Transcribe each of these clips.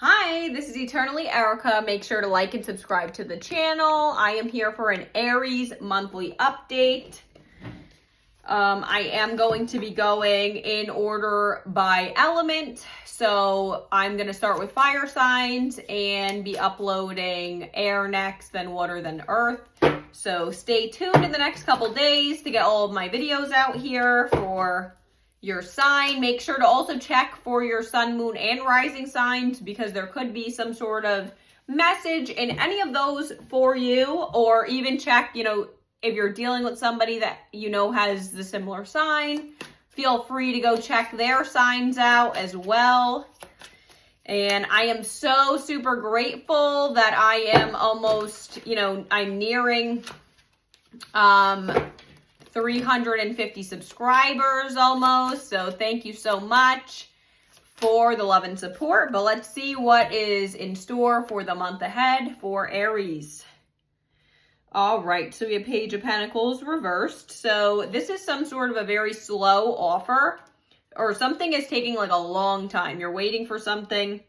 Hi, this is Eternally Erica. Make sure to like and subscribe to the channel. I am here for an Aries monthly update. I am going to be going in order by element. So I'm going to start with fire signs and be uploading air next, then water, then earth. So stay tuned in the next couple days to get all of my videos out here for your sign. Make sure to also check for your sun, moon, and rising signs because there could be some sort of message in any of those for you, or even check, if you're dealing with somebody that has the similar sign, feel free to go check their signs out as well. And I am so super grateful that I am almost, I'm nearing 350 subscribers almost. So thank you so much for the love and support. But let's see what is in store for the month ahead for Aries. All right, so we have Page of Pentacles reversed. So this is some sort of a very slow offer, or something is taking like a long time. You're waiting for something.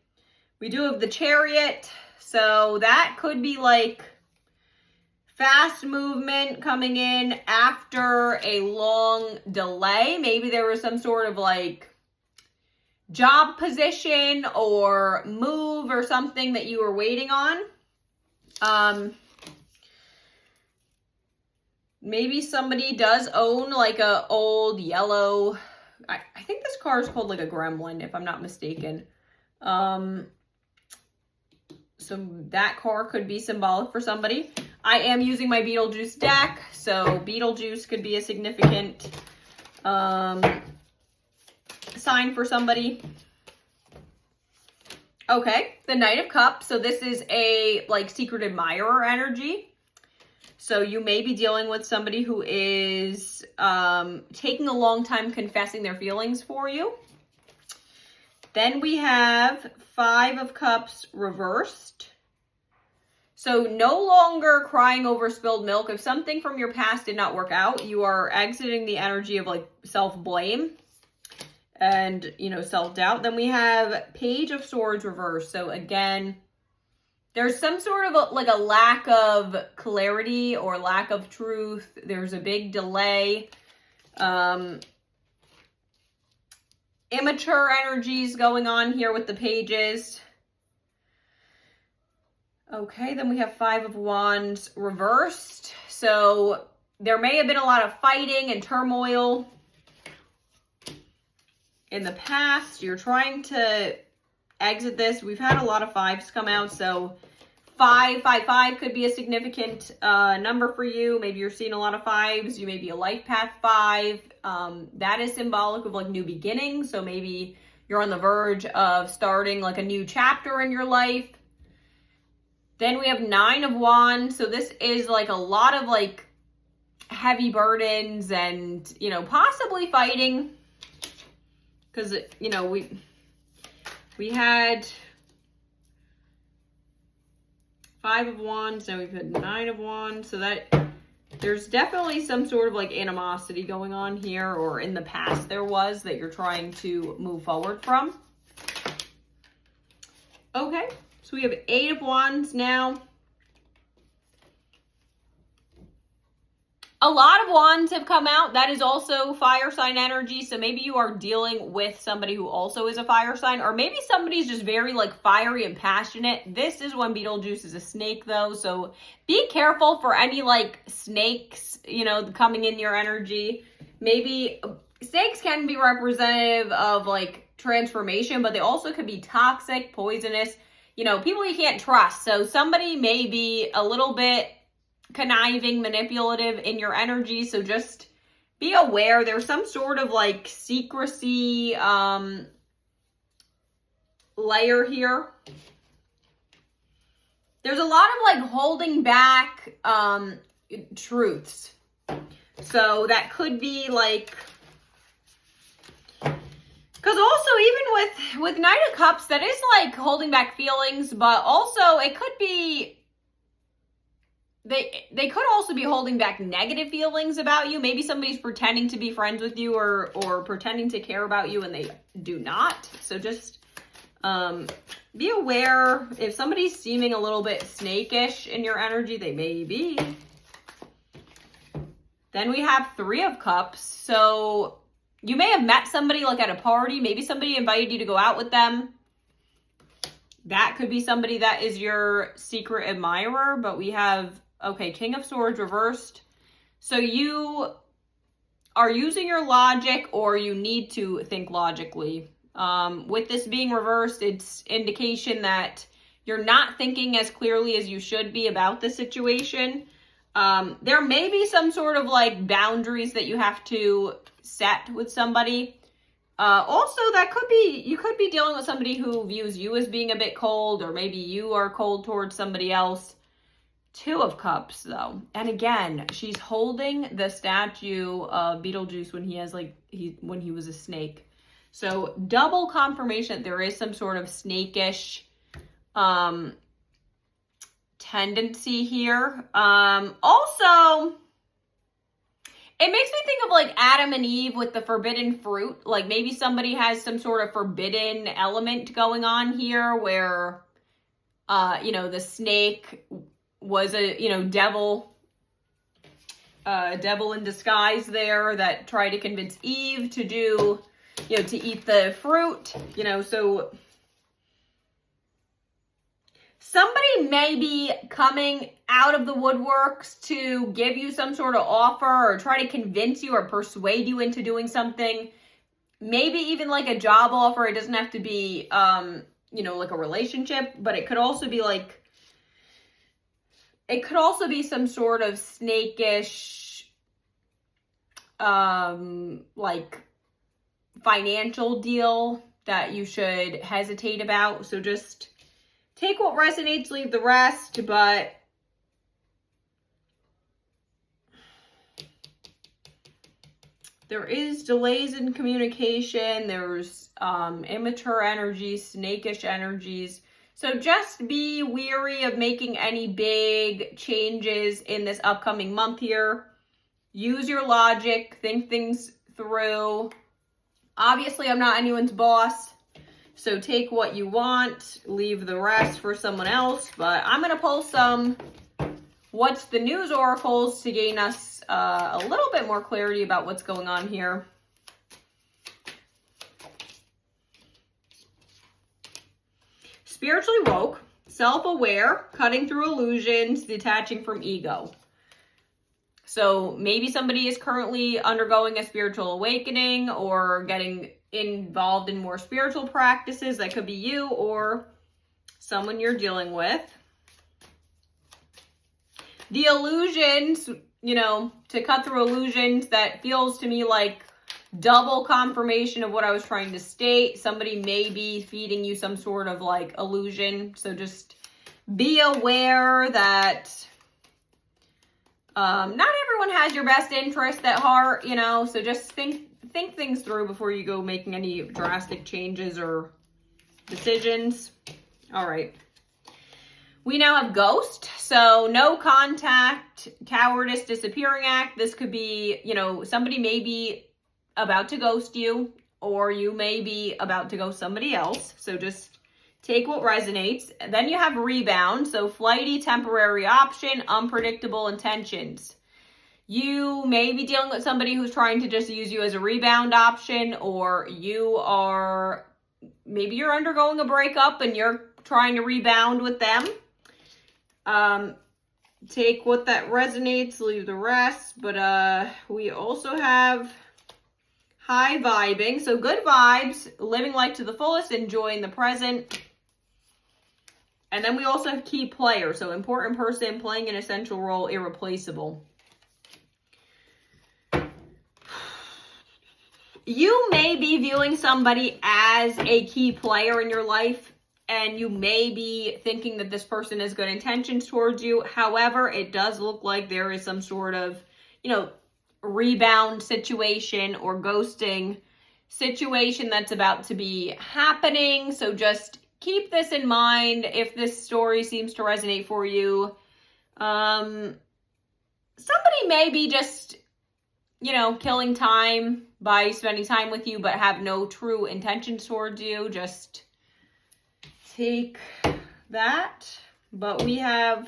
We do have the Chariot. So that could be like fast movement coming in after a long delay. Maybe there was some sort of like job position or move or something that you were waiting on. Maybe somebody does own like a old yellow, I think this car is called like a Gremlin, if I'm not mistaken. So that car could be symbolic for somebody. I am using my Beetlejuice deck, so Beetlejuice could be a significant sign for somebody. Okay, the Knight of Cups. So this is a like secret admirer energy. So you may be dealing with somebody who is taking a long time confessing their feelings for you. Then we have Five of Cups reversed. So no longer crying over spilled milk. If something from your past did not work out, you are exiting the energy of like self-blame and, self-doubt. Then we have Page of Swords reversed. So again, there's some sort of a lack of clarity or lack of truth. There's a big delay. Immature energies going on here with the pages. Okay, then we have Five of Wands reversed. So there may have been a lot of fighting and turmoil in the past. You're trying to exit this. We've had a lot of fives come out, so 555 could be a significant number for you. Maybe you're seeing a lot of fives. You may be a life path 5. That is symbolic of like new beginnings. So maybe you're on the verge of starting like a new chapter in your life. Then we have Nine of Wands. So this is like a lot of like heavy burdens and, possibly fighting. Because, we had Five of Wands, now we've had Nine of Wands, so that there's definitely some sort of like animosity going on here, or in the past there was, that you're trying to move forward from. Okay, so we have Eight of Wands now. A lot of wands have come out. That is also fire sign energy. So maybe you are dealing with somebody who also is a fire sign, or maybe somebody's just very like fiery and passionate. This is when Beetlejuice is a snake though. So be careful for any like snakes, coming in your energy. Maybe snakes can be representative of like transformation, but they also could be toxic, poisonous, people you can't trust. So somebody may be a little bit conniving, manipulative in your energy, so just be aware. There's some sort of like secrecy layer here. There's a lot of like holding back truths. So that could be like, because also even with Knight of Cups, that is like holding back feelings, but also it could be they could also be holding back negative feelings about you. Maybe somebody's pretending to be friends with you or pretending to care about you and they do not. So just be aware if somebody's seeming a little bit snakish in your energy, they may be. Then we have Three of Cups. So you may have met somebody like at a party. Maybe somebody invited you to go out with them. That could be somebody that is your secret admirer. But we have, okay, King of Swords reversed. So you are using your logic, or you need to think logically. With this being reversed, it's indication that you're not thinking as clearly as you should be about the situation. There may be some sort of like boundaries that you have to set with somebody. Also, that could be, you could be dealing with somebody who views you as being a bit cold, or maybe you are cold towards somebody else. Two of Cups, though. And again, she's holding the statue of Beetlejuice when he has when he was a snake. So double confirmation that there is some sort of snakish tendency here. Also, it makes me think of like Adam and Eve with the forbidden fruit. Like maybe somebody has some sort of forbidden element going on here where, the snake was a, devil in disguise there that tried to convince Eve to do, to eat the fruit, so somebody may be coming out of the woodworks to give you some sort of offer or try to convince you or persuade you into doing something. Maybe even like a job offer. It doesn't have to be, like a relationship, but it could also be some sort of snakish, like financial deal that you should hesitate about. So just take what resonates, leave the rest. But there is delays in communication. There's immature energies, snakish energies. So just be wary of making any big changes in this upcoming month here. Use your logic, think things through. Obviously, I'm not anyone's boss, so take what you want, leave the rest for someone else. But I'm going to pull some What's the News oracles to gain us a little bit more clarity about what's going on here. Spiritually woke, self-aware, cutting through illusions, detaching from ego. So maybe somebody is currently undergoing a spiritual awakening or getting involved in more spiritual practices. That could be you or someone you're dealing with. The illusions, to cut through illusions, that feels to me like double confirmation of what I was trying to state. Somebody may be feeding you some sort of like illusion. So just be aware that not everyone has your best interest at heart, so just think things through before you go making any drastic changes or decisions. All right. We now have Ghost. So no contact, cowardice, disappearing act. This could be, somebody may be about to ghost you, or you may be about to ghost somebody else. So just take what resonates. Then you have Rebound. So flighty, temporary option, unpredictable intentions. You may be dealing with somebody who's trying to just use you as a rebound option, or maybe you're undergoing a breakup and you're trying to rebound with them. Take what that resonates, leave the rest. But we also have high vibing. So good vibes, living life to the fullest, enjoying the present. And then we also have key player. So important person, playing an essential role, irreplaceable. You may be viewing somebody as a key player in your life, and you may be thinking that this person has good intentions towards you. However, it does look like there is some sort of, rebound situation or ghosting situation that's about to be happening. So just keep this in mind if this story seems to resonate for you. Somebody may be just, killing time by spending time with you, but have no true intentions towards you. Just take that, but we have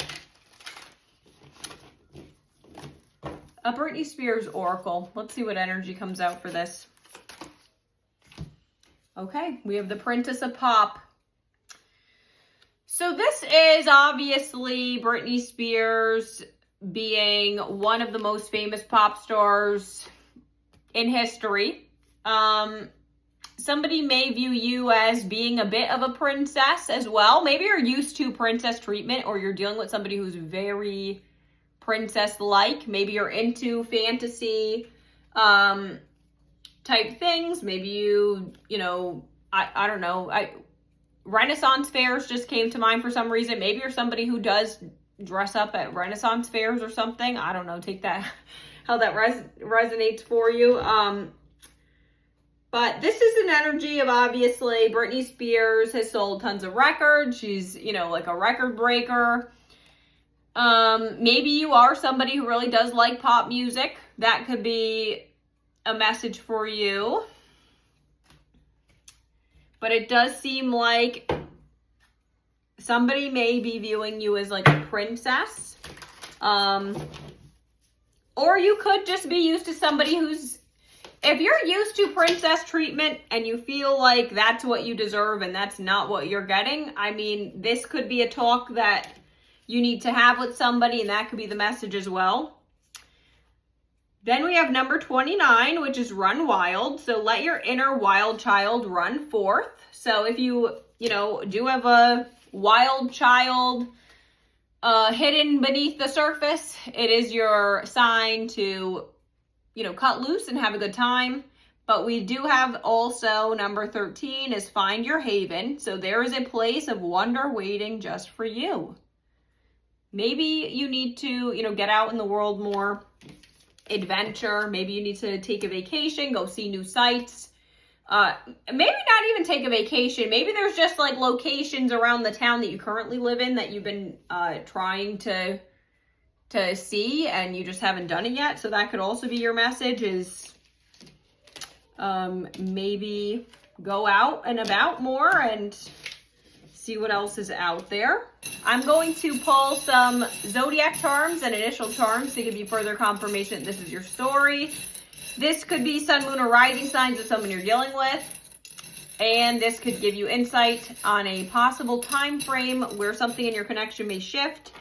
a Britney Spears oracle. Let's see what energy comes out for this. Okay, we have the Princess of Pop. So this is obviously Britney Spears being one of the most famous pop stars in history. Somebody may view you as being a bit of a princess as well. Maybe you're used to princess treatment, or you're dealing with somebody who's very princess-like. Maybe you're into fantasy type things. Maybe you know, I don't know. Renaissance fairs just came to mind for some reason. Maybe you're somebody who does dress up at Renaissance fairs or something. I don't know. Take that, how that resonates for you. But this is an energy of, obviously, Britney Spears has sold tons of records. She's, you know, like a record breaker. Maybe you are somebody who really does like pop music. That could be a message for you. But it does seem like somebody may be viewing you as like a princess. Or you could just be used to somebody who's, if you're used to princess treatment and you feel like that's what you deserve and that's not what you're getting, I mean, this could be a talk that you need to have with somebody, and that could be the message as well. Then we have number 29, which is run wild. So let your inner wild child run forth. So if you do have a wild child hidden beneath the surface, it is your sign to, cut loose and have a good time. But we do have also number 13 is find your haven. So there is a place of wonder waiting just for you. Maybe you need to, get out in the world more, adventure. Maybe you need to take a vacation, go see new sights. Maybe not even take a vacation. Maybe there's just like locations around the town that you currently live in that you've been trying to see and you just haven't done it yet. So that could also be your message, is maybe go out and about more and see what else is out there. I'm going to pull some zodiac charms and initial charms to give you further confirmation that this is your story. This could be sun, moon, or rising signs of someone you're dealing with. And this could give you insight on a possible time frame where something in your connection may shift.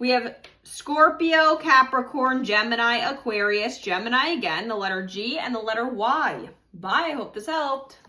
We have Scorpio, Capricorn, Gemini, Aquarius, Gemini again, the letter G, and the letter Y. Bye. I hope this helped.